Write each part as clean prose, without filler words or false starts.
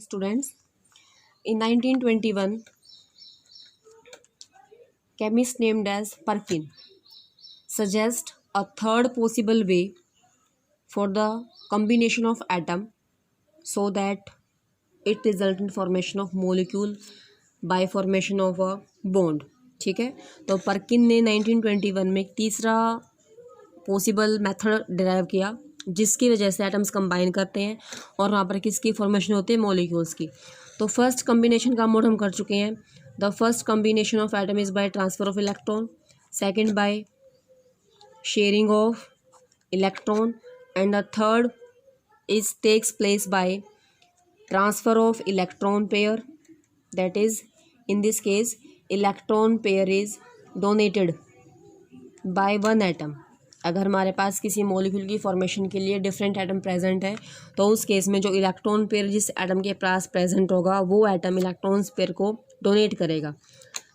students. In 1921, chemist named as Perkin suggests a third possible way for the combination of atom so that it result in formation of molecule by formation of a bond. ठीक है, तो Perkin ने 1921 में एक तीसरा possible method derive किया जिसकी वजह से एटम्स कंबाइन करते हैं और वहाँ पर किसकी फॉर्मेशन होती है, मॉलिक्यूल्स की। तो फर्स्ट कम्बिनेशन का मोड हम कर चुके हैं। The first combination of atom is by transfer of electron, second by sharing of electron, and the third is takes place by transfer of electron pair, that is in this case electron pair is donated by one atom. अगर हमारे पास किसी molecule की formation के लिए different atom present है तो उस case में जो इलेक्ट्रॉन पेयर जिस एटम के पास प्रेजेंट होगा वो एटम इलेक्ट्रॉन्स पेयर को डोनेट करेगा।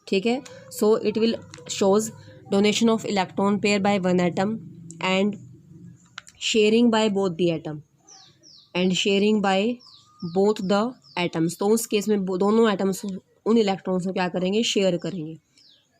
ठीक है, so it will shows donation of electron pair bye one atom and sharing by both the atom and sharing by both the atoms. तो उस केस में दोनों एटम्स उन इलेक्ट्रॉन्स को क्या करेंगे, शेयर करेंगे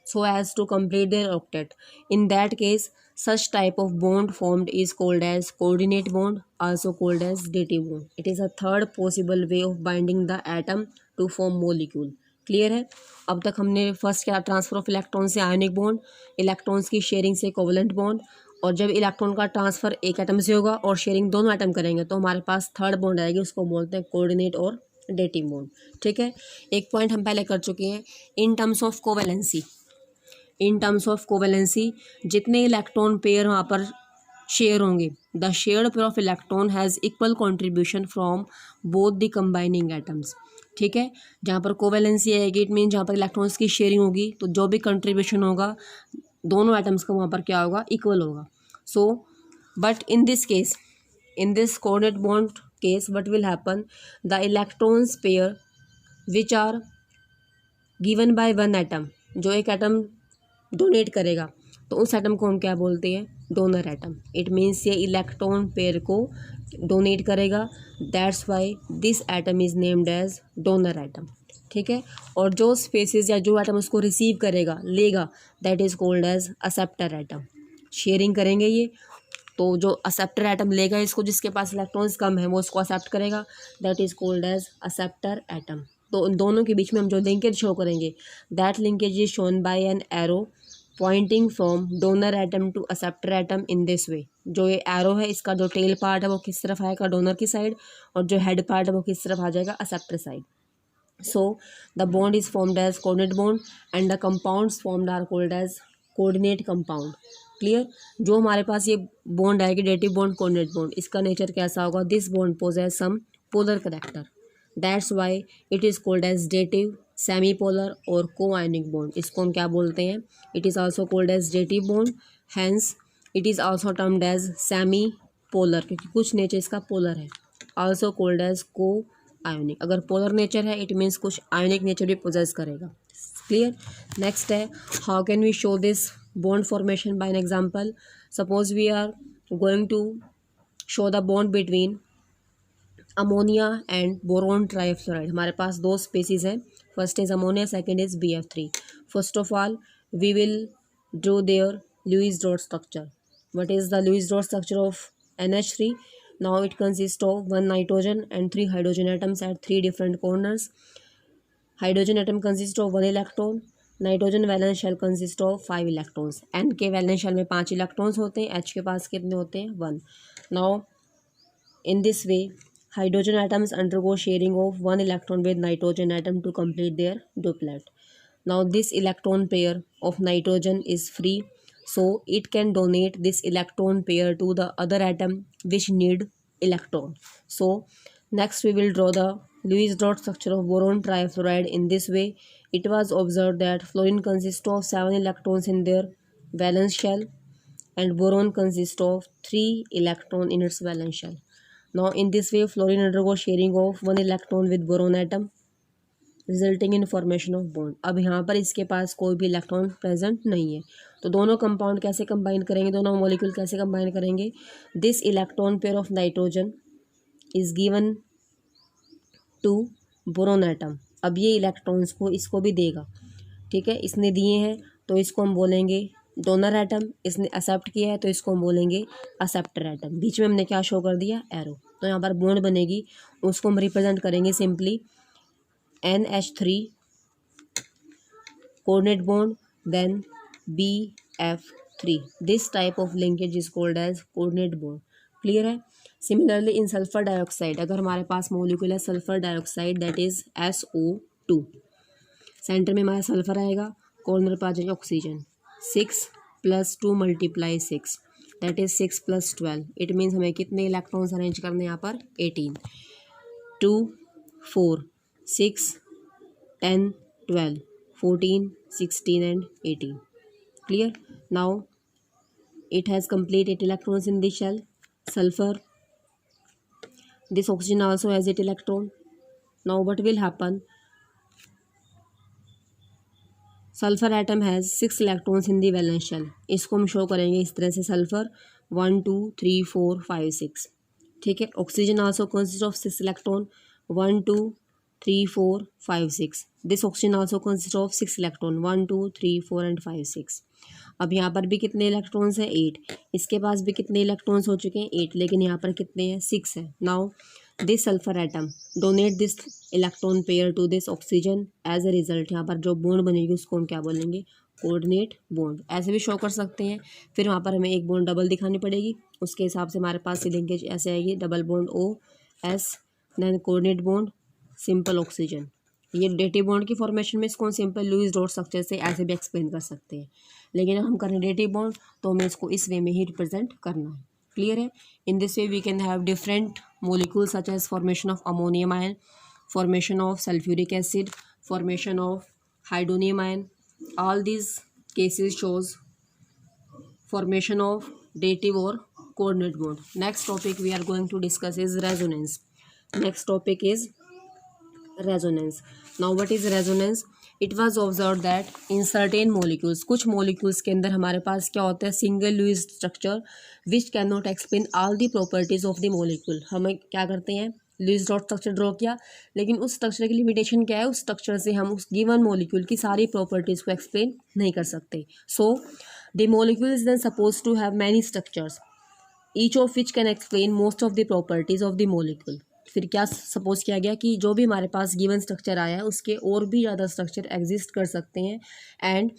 so as to complete their octet. In that case, such type of bond formed is called as coordinate bond, also called as dative bond. It is a third possible way of binding the atom to form molecule. Clear है? अब तक हमने first क्या, transfer of electron से ionic bond, electrons की sharing से covalent bond, और जब इलेक्ट्रॉन का ट्रांसफर एक एटम से होगा और शेयरिंग दोनों एटम करेंगे तो हमारे पास थर्ड बॉन्ड आएगी, उसको बोलते हैं कोऑर्डिनेट और डेटिव बॉन्ड। ठीक है, एक पॉइंट हम पहले कर चुके हैं in terms of covalency. In terms of covalency जितने इलेक्ट्रॉन पेयर वहाँ पर शेयर होंगे, the shared pair of electron has equal contribution from both the combining atoms. ठीक है, जहाँ पर कोवैलेंसी आएगी इट मीन जहाँ पर इलेक्ट्रॉन्स की शेयरिंग होगी तो जो भी कंट्रीब्यूशन होगा दोनों एटम्स का वहाँ पर क्या होगा, इक्वल होगा। So but in this case, in this coordinate bond case what will happen, the electrons pair which are given by one atom, जो एक एटम डोनेट करेगा तो उस एटम को हम क्या बोलते हैं, डोनर एटम। इट मीन्स ये इलेक्ट्रॉन पेयर को डोनेट करेगा, that's why this atom is named as donor atom. ठीक है, और जो स्पेसिस या जो एटम उसको रिसीव करेगा, लेगा, that is called as acceptor atom. Sharing करेंगे ये, तो जो एक्सेप्टर एटम लेगा इसको, जिसके पास इलेक्ट्रॉन्स कम है वो उसको एक्सेप्ट करेगा, that is called as acceptor atom. तो उन दोनों के बीच में हम जो लिंकेज शो करेंगे, that linkage is shown by an arrow pointing from donor atom to acceptor atom in this way. जो ये एरो है इसका जो टेल पार्ट है वो किस तरफ आएगा, डोनर की साइड, और जो हेड पार्ट है वो किस तरफ आ जाएगा, acceptor side. So the bond is formed as coordinate bond and the compounds formed are called as coordinate compound. Clear, जो हमारे पास ये बॉन्ड आएगी डेटिव बॉन्ड, कोऑर्डिनेट बॉन्ड, इसका नेचर कैसा होगा, this bond possess some polar character, that's why it is called as dative, semi polar और co ionic bond. इसको हम क्या बोलते हैं, it is also called as dative bond, hence it is also termed as semi polar, क्योंकि कुछ नेचर इसका पोलर है, also called as co ionic. अगर पोलर नेचर है इट मीन्स कुछ आयोनिक नेचर भी पोजेस करेगा। क्लियर, नेक्स्ट है how can we show this bond formation by an example. Suppose we are going to show the bond between ammonia and boron trifluoride. हमारे पास दो species है, first is ammonia, second is BF3. First of all we will draw their Lewis dot structure. What is the Lewis dot structure of NH3? Now it consists of one nitrogen and three hydrogen atoms at three different corners. Hydrogen atom consists of one electron, nitrogen valence shell consist of 5 electrons, N के valence shell में 5 electrons होते हैं, H के पास कितने होते हैं, 1। Now in this way hydrogen atoms undergo sharing of 1 electron with nitrogen atom to complete their duplet. Now this electron pair of nitrogen is free, so it can donate this electron pair to the other atom which need electron. So next we will draw the Lewis dot structure of boron trifluoride. In this way it was observed that fluorine consists of 7 electrons in their valence shell and boron consists of 3 electrons in its valence shell. Now in this way fluorine undergoes sharing of 1 electron with boron atom resulting in formation of bond. अब यहाँ पर इसके पास कोई भी electron present नहीं है, तो दोनों कंपाउंड कैसे कंबाइन करेंगे, दोनों मॉलिक्यूल कैसे कंबाइन करेंगे, this electron pair of nitrogen is given to boron atom. अब ये इलेक्ट्रॉन्स को इसको भी देगा, ठीक है, इसने दिए हैं तो इसको हम बोलेंगे डोनर एटम, इसने एक्सेप्ट किया है तो इसको हम बोलेंगे एक्सेप्टर एटम। बीच में हमने क्या शो कर दिया, एरो। तो यहाँ पर बॉन्ड बनेगी, उसको हम रिप्रेजेंट करेंगे simply NH3 coordinate bond, then BF3। This type of linkage is called as coordinate bond. Clear है। सिमिलरली इन सल्फर डाइऑक्साइड, अगर हमारे पास मॉलिक्यूल है sulphur dioxide that is SO2, centre में हमारा सल्फर आएगा, कॉर्नर पर आ जाएगा ऑक्सीजन। 6 + 2 × 6 that is 6 + 12। इट मीन्स हमें कितने इलेक्ट्रॉन्स अरेंज करने हैं यहाँ पर, 18। 2 4 6 10 12 14 16 and 18। clear। now it has complete 8 electrons in the shell. Sulfur, this oxygen also has 8 electron. now what will happen, sulphur atom has 6 electrons in the valence shell. इसको हम शो करेंगे इस तरह से, सल्फर 1 2 3 4 5 6, ठीक है। Oxygen also consist of 6 electron, 1 2 3 4 5 6। This oxygen also consist of 6 electron, 1 2 3 4 and 5 6। अब यहाँ पर भी कितने इलेक्ट्रॉन्स हैं, 8। इसके पास भी कितने इलेक्ट्रॉन्स हो चुके हैं, 8, लेकिन यहाँ पर कितने हैं, 6 है। Now this sulphur atom donate this electron pair to this oxygen, as a result यहाँ पर जो बॉन्ड बनेगी उसको हम क्या बोलेंगे, कोऑर्डिनेट बॉन्ड। ऐसे भी शो कर सकते हैं। फिर वहाँ पर हमें एक बॉन्ड डबल दिखानी पड़ेगी, उसके हिसाब से हमारे पास लिंकेज ऐसे आएगी, double bond OS, then coordinate bond simple oxygen. ये डेटिव बॉन्ड की फॉर्मेशन में इसको सिंपल लुईस डॉट स्ट्रक्चर से ऐसे भी एक्सप्लेन कर सकते हैं, लेकिन हम करें डेटिव बॉन्ड तो हमें इसको इस वे में ही रिप्रेजेंट करना है। क्लियर है। In this way we can have different molecules such as formation of ammonium ion, formation of sulfuric acid, formation of hydronium ion. All these cases shows formation of dative or coordinate bond. Next topic we are going to discuss is resonance. Next topic is resonance. Now what is resonance? It was observed that in certain molecules, कुछ molecules के अंदर हमारे पास क्या होता है, single Lewis structure which can not explain all the properties of the molecule. हमें क्या करते हैं, लुईस डॉट स्ट्रक्चर ड्रॉ किया, लेकिन उस स्ट्रक्चर की लिमिटेशन क्या है, उस स्ट्रक्चर से हम उस गिवन मोलिक्यूल की सारी प्रॉपर्टीज को एक्सप्लेन नहीं कर सकते। So the molecule is then suppose to have many structures, each of which can explain most of the properties of the molecule. फिर क्या सपोज किया गया कि जो भी हमारे पास गिवन स्ट्रक्चर आया है उसके और भी ज़्यादा स्ट्रक्चर एग्जिस्ट कर सकते हैं, and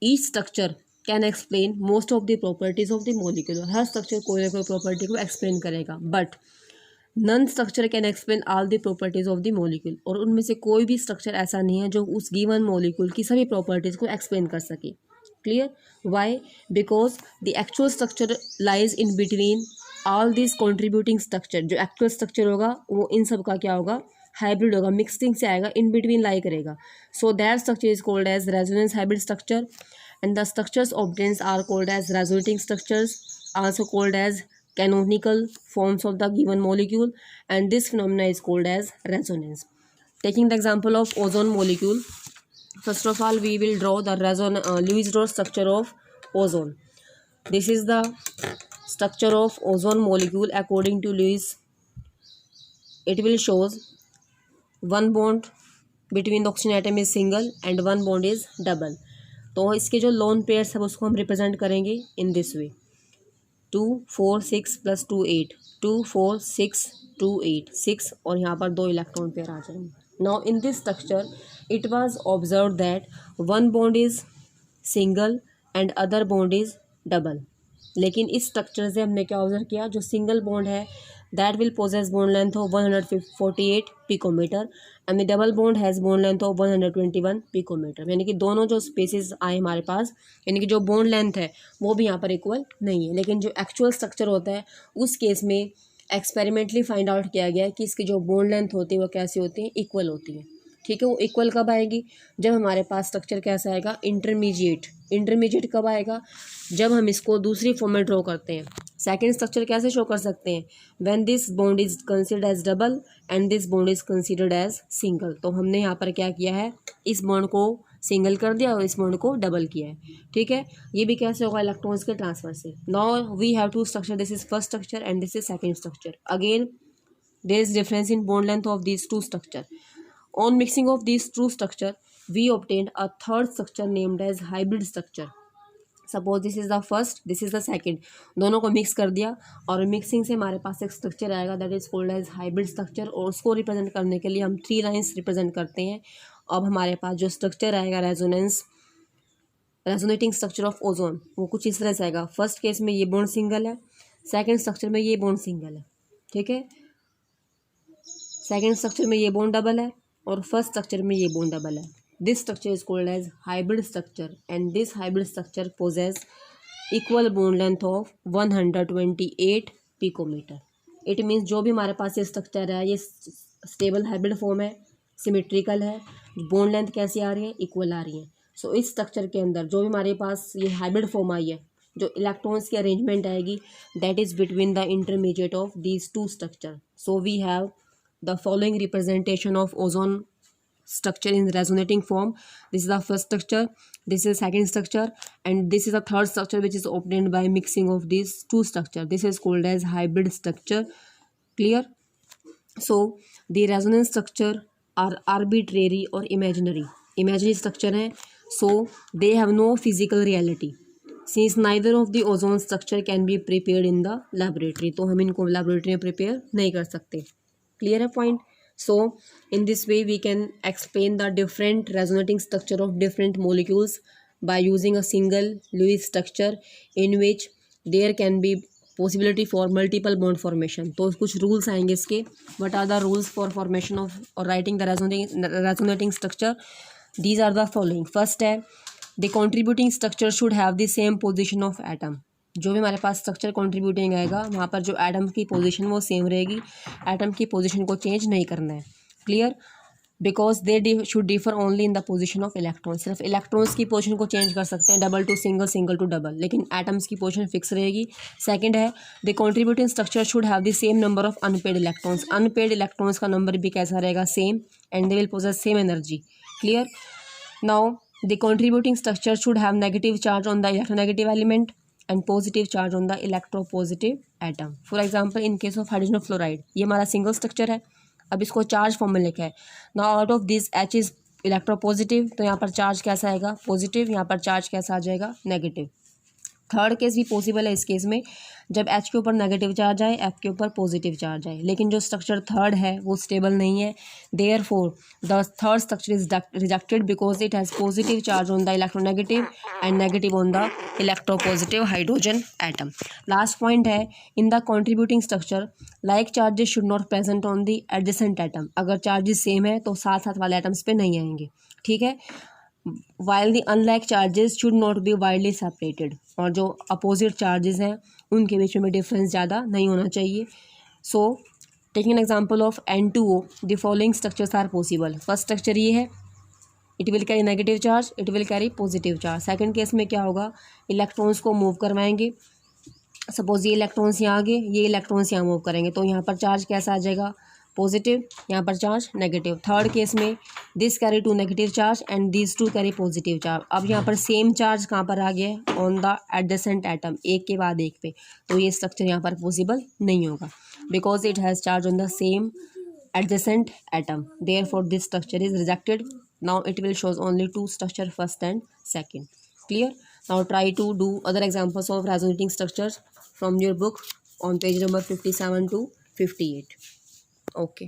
each structure can explain most of the properties of the molecule. हर स्ट्रक्चर कोई ना कोई प्रॉपर्टी को एक्सप्लेन करेगा, but none structure can explain all the properties of the molecule. और उनमें से कोई भी स्ट्रक्चर ऐसा नहीं है जो उस गिवन मोलिक्यूल की सभी प्रॉपर्टीज को एक्सप्लेन कर सके। Clear. Why? Because the actual structure lies in between all this contributing structure. जो एक्चुअल स्ट्रक्चर होगा वो इन सब का क्या होगा, हाइब्रिड होगा, मिक्सिंग से आएगा, इन बिटवीन लाई करेगा। So that structure is called as resonance hybrid structure, and the structures obtained are called as resonating structures, also called as canonical forms of the given molecule, and this phenomena is called as resonance. Taking the example of ozone molecule, first of all we will draw the Lewis dot structure of ozone. This is the structure of ozone molecule according to Lewis. It will shows one bond between the oxygen atom is single and one bond is double. तो इसके जो lone pairs है उसको हम represent करेंगे इन this वे, 2 4 6 + 2 8, 2 4 6 2 8 6, और यहाँ पर 2 इलेक्ट्रॉन पेयर आ जाएंगे। Now in this structure it was observe that one bond is single and other bond is double. लेकिन इस स्ट्रक्चर से हमने क्या ऑब्जर्व किया, जो सिंगल बॉन्ड है that will possess bond length of 148 picometer and the double bond has bond length of 121 picometer। यानी कि दोनों जो स्पेसिस आए हमारे पास, यानी कि जो बॉन्ड लेंथ है वो भी यहाँ पर इक्वल नहीं है, लेकिन जो एक्चुअल स्ट्रक्चर होता है उस केस में एक्सपेरिमेंटली फाइंड आउट किया गया है कि इसकी जो बॉन्ड लेंथ होती है वो कैसी होती है, इक्वल होती है। ठीक है। वो इक्वल कब आएगी, जब हमारे पास स्ट्रक्चर कैसा आएगा, इंटरमीडिएट। इंटरमीडिएट कब आएगा, जब हम इसको दूसरी फॉर्म में ड्रॉ करते हैं। सेकेंड स्ट्रक्चर कैसे शो कर सकते हैं, when this bond is considered as double and this bond is considered as single. तो हमने यहाँ पर क्या किया है, इस बॉन्ड को सिंगल कर दिया और इस बॉन्ड को डबल किया है। ठीक है। ये भी कैसे होगा, इलेक्ट्रॉन्स के ट्रांसफर से। Now we have two structure, this is first structure and this is second structure. Again there is difference in bond length of these two structure. On mixing of these two structure, we obtained a third structure named as hybrid structure. Suppose this is the first, this is the second, दोनों को mix कर दिया और mixing से हमारे पास एक structure आएगा that is called as hybrid structure, और उसको रिप्रेजेंट करने के लिए हम 3 लाइंस रिप्रेजेंट करते हैं. अब हमारे पास जो स्ट्रक्चर आएगा रेजोनेटिंग स्ट्रक्चर ऑफ ओजोन, वो कुछ इस तरह से आएगा. फर्स्ट केस में ये बॉन्ड सिंगल है, सेकेंड स्ट्रक्चर में ये बॉन्ड सिंगल है, ठीक है. सेकेंड स्ट्रक्चर में ये बॉन्ड डबल है और फर्स्ट स्ट्रक्चर में ये बॉन्ड डबल है. This structure is called as hybrid structure, and this hybrid structure possess equal bond length of 128 picometer. It means जो भी हमारे पास ये स्ट्रक्चर है ये स्टेबल हाइब्रिड फॉर्म है, सिमेट्रिकल है, बॉन्ड लेंथ कैसी आ रही है, इक्वल आ रही है. सो इस स्ट्रक्चर के अंदर जो भी हमारे पास ये हाइब्रिड फॉर्म आई है, जो इलेक्ट्रॉन्स की अरेंजमेंट आएगी that is between the intermediate of these two structure. So we have the following representation of ozone structure in resonating form. This is the first structure, this is second structure, and this is the third structure which is obtained by mixing of these two structure. This is called as hybrid structure. Clear? So the resonance structure are arbitrary or imaginary. Imaginary structure है, so they have no physical reality. Since neither of the ozone structure can be prepared in the laboratory, तो हम इनको laboratory में prepare नहीं कर सकते. Clear है point? So in this way we can explain the different resonating structure of different molecules by using a single Lewis structure in which there can be possibility for multiple bond formation. तो कुछ rules आएंगे इसके. What are the rules for formation of or writing the resonating structure? These are the following. First है the contributing structure should have the same position of atom. जो भी हमारे पास structure contributing आएगा वहाँ पर जो एटम की पोजीशन वो सेम रहेगी, एटम की पोजीशन को चेंज नहीं करना है. Clear? Because they should differ only in the position of electron. सिर्फ इलेक्ट्रॉन्स की पोजीशन को चेंज कर सकते हैं, double to single, single to double, लेकिन एटम्स की पोजीशन फिक्स रहेगी. सेकंड है the contributing structure should have the same number of unpaired electrons. Unpaired electrons का नंबर भी कैसा रहेगा, same, and they will possess same energy. Clear? Now the contributing structure should have negative charge on the electronegative element and positive charge on the electropositive atom. For example, in case of hydrogen fluoride, ये हमारा single structure है. अब इसको charge form में लिखा है. Now out of this H is electropositive, तो यहाँ पर चार्ज कैसा आएगा, पॉजिटिव. यहाँ पर चार्ज कैसा आ जाएगा, नेगेटिव. थर्ड केस भी पॉसिबल है इस केस में, जब एच के ऊपर नेगेटिव चार्ज आए, एफ के ऊपर पॉजिटिव चार्ज आए. लेकिन जो स्ट्रक्चर थर्ड है वो स्टेबल नहीं है. Therefore the third structure is rejected because it has positive charge on the electronegative and negative on the electropositive hydrogen atom. Last point है in the contributing structure like charges should not present on the adjacent atom. अगर charges same है तो साथ साथ वाले atoms पे नहीं आएंगे. ठीक है? while the unlike charges should not be widely separated. और जो अपोजिट चार्जेस हैं उनके बीच में डिफरेंस ज़्यादा नहीं होना चाहिए. So taking an example of N2O, the following structures are possible. First structure ये है, it will carry negative charge, it will carry positive charge. Second case में क्या होगा, इलेक्ट्रॉन्स को मूव करवाएंगे. सपोज ये इलेक्ट्रॉन्स यहाँ आ गए, ये इलेक्ट्रॉन्स यहाँ मूव करेंगे, तो यहाँ पर चार्ज कैसा आ जाएगा, पॉजिटिव. यहाँ पर चार्ज नेगेटिव. थर्ड केस में this carry two negative charge and this too carry positive charge. अब यहाँ पर सेम चार्ज कहाँ पर आ गया है, ऑन द एडजेसेंट एटम, एक के बाद एक पे. तो ये स्ट्रक्चर यहाँ पर पॉसिबल नहीं होगा because it has charge on the same adjacent atom. Therefore this structure is rejected. Now it will shows only two structure, first and second. Clear? Now try to do other examples of resonating structures from your book on page number 57 to 58. Okay.